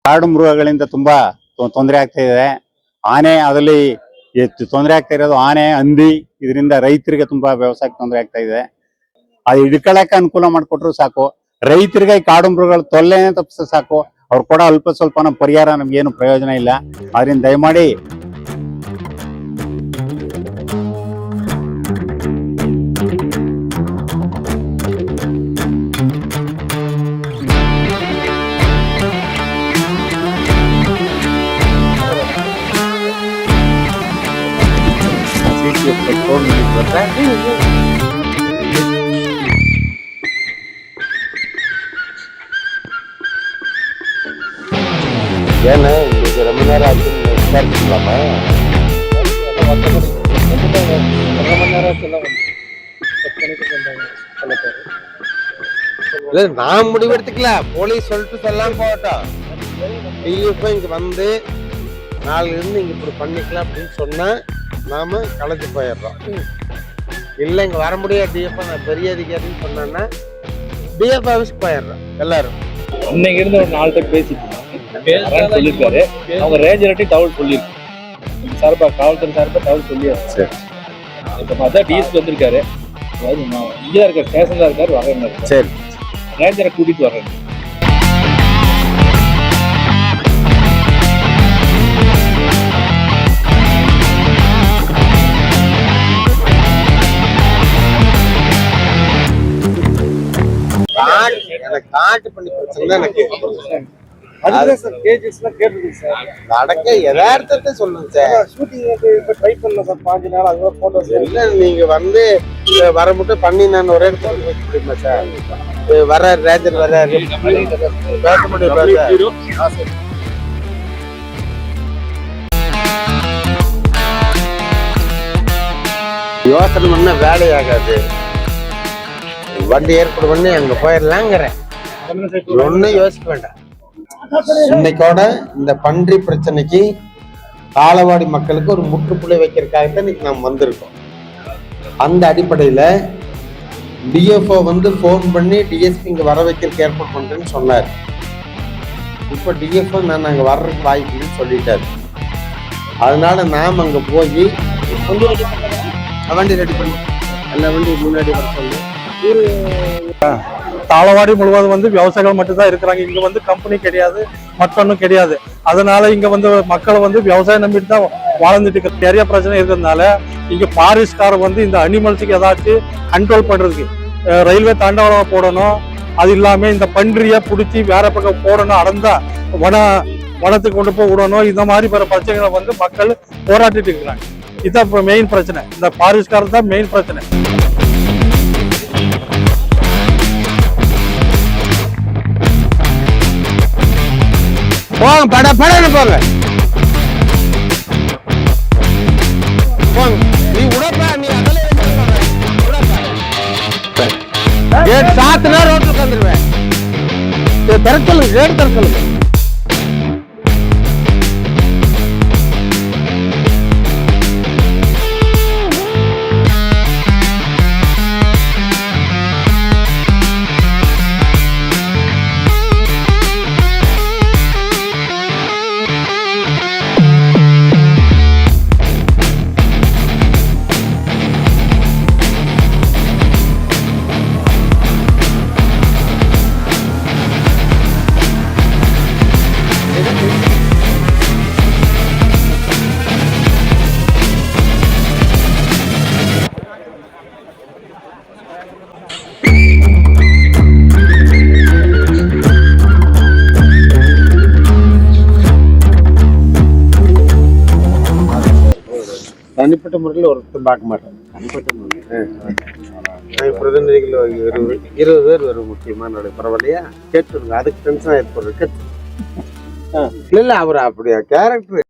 ಕಾಡು ಮೃಗಗಳಿಂದ ತುಂಬಾ ತೊಂದರೆ ಆಗ್ತಾ ಇದೆ. ಆನೆ ಅದರಲ್ಲಿ ತೊಂದರೆ ಆಗ್ತಾ ಇರೋದು ಆನೆ, ಹಂದಿ. ಇದರಿಂದ ರೈತರಿಗೆ ತುಂಬಾ ವ್ಯವಸಾಯಕ್ಕೆ ತೊಂದರೆ ಆಗ್ತಾ ಇದೆ. ಅದು ಹಿಡ್ಕೊಳಕ್ಕೆ ಅನುಕೂಲ ಮಾಡಿಕೊಟ್ರು ಸಾಕು. ರೈತರಿಗೆ ಕಾಡು ಮೃಗಗಳ ತೊಲ್ಲೆನೇ ತಪ್ಪಿಸ ಸಾಕು. ಅವ್ರು ಕೂಡ ಅಲ್ಪ ಸ್ವಲ್ಪ ಪರಿಹಾರ ನಮ್ಗೇನು ಪ್ರಯೋಜನ ಇಲ್ಲ. ಆದ್ರಿಂದ ದಯಮಾಡಿ ஏன்னா இன்னைக்கு ரொம்ப நேரம் ஆச்சுன்னு விசாரிச்சுக்கலாமா? இல்லை, நான் முடிவெடுத்துக்கல. போலீஸ் சொல்லிட்டு சொல்லாம போகட்டும். டிஎஃப்ஓ இங்க வந்து நாளிலிருந்து இங்க இப்படி பண்ணிக்கலாம் அப்படின்னு சொன்னா நாம கலைச்சு போயிடுறோம். இல்லை இங்க வர முடியாது டிஎஃப்ஓ, நான் பெரிய அதிகாரின்னு சொன்னேன்னா டிஎஃப் ஆஃபீஸ்க்கு போயிடுறோம் எல்லாரும். இன்னைக்கு இருந்து ஒரு 4 பேர் பேசிட்டு சொல்லியிருக்காரு. அவங்க ரேஞ்சர்ட்டி தகவல் சொல்லியிருக்கு. சார்பா காவல்துறை சார்பா தகவல் சொல்லியாரு. இப்ப பார்த்தா டிஎஸ்பி வந்திருக்காரு. அதாவது இங்கே இருக்க ஸ்டேஷன்ல இருக்காரு, வரேன். சரி, ரேஞ்சரை கூட்டிட்டு வரேன். காட்டு பண்ணி பிரச்சனை எனக்கு நடக்க யதார்த்தத்தை சொல்லுங்க சார். நீங்க வந்து வர மட்டும் பண்ணி நான் ஒரே இடத்துல வைக்க முடியுமா சார்? வர ரேஞ்சர் வர பேச முடியும். யோசனை பண்ண வேலையாகாது. வண்டி ஏற்பாடு பண்ணி அங்க போயிடலாங்கிறேன். ஒன்னும் யோசிக்க வேண்டாம். இன்னைக்கோட இந்த பன்றி பிரச்சனைக்கு காலவாடி மக்களுக்கு ஒரு முற்றுப்புள்ளி வைக்கிறதுக்காகத்தான் இன்னைக்கு நாம் வந்திருக்கோம். அந்த அடிப்படையில டிஎஃப்ஓ வந்து போன் பண்ணி டிஎஸ்பி இங்க வர வைக்கிறதுக்கு ஏற்பாடு பண்றேன்னு சொன்னார். இப்ப டிஎஃப்ஓ நான் அங்க வர்றதுக்கு வாய்ப்புன்னு சொல்லிட்டாரு. அதனால நாம் அங்க போய் வண்டி ரெடி பண்ணி எல்லா வண்டியும் முன்னாடி வர சொல்லி தாளவாடி முழுவதும் வந்து விவசாயிகள் மட்டும்தான் இருக்கிறாங்க. இங்க வந்து கம்பெனி கிடையாது, மற்றொன்னும் கிடையாது. அதனால இங்க வந்து மக்களை வந்து விவசாயம் நம்பிட்டு தான் வாழ்ந்துட்டு இருக்க. நிறைய பிரச்சனை இருக்கிறதுனால இங்க பாரிஸ்கார வந்து இந்த அனிமல்ஸுக்கு ஏதாச்சும் கண்ட்ரோல் பண்றதுக்கு ரயில்வே தாண்டவரம் போடணும். அது இல்லாம இந்த பன்றியை பிடிச்சி வேற பக்கம் போடணும், அடர்ந்தா வனத்துக்கு கொண்டு போய் விடணும். இந்த மாதிரி பிற பிரச்சனைகளை வந்து மக்கள் போராட்டிட்டு இருக்கிறாங்க. இதுதான் மெயின் பிரச்சனை. இந்த பாரிஸ்காரர் தான் மெயின் பிரச்சனை. போங்க, படன்னு போங்க. நீ உடப்பா, நீ கேட் சாத்துனா ரோட்ல வந்துருவேன். திறக்கலுங்க, கேட் திறக்கலுங்க. தனிப்பட்ட முறையில் ஒருத்தர் பார்க்க மாட்டேன். தனிப்பட்ட முறையில் பிரதிநிதிகள் 20 பேர் ஒரு முக்கியமான பரவாயில்லையா கேட்டுருங்க. அதுக்கு டென்ஷன் ஏற்படுறது இல்லை. அவர் அப்படியா கேரக்டர்.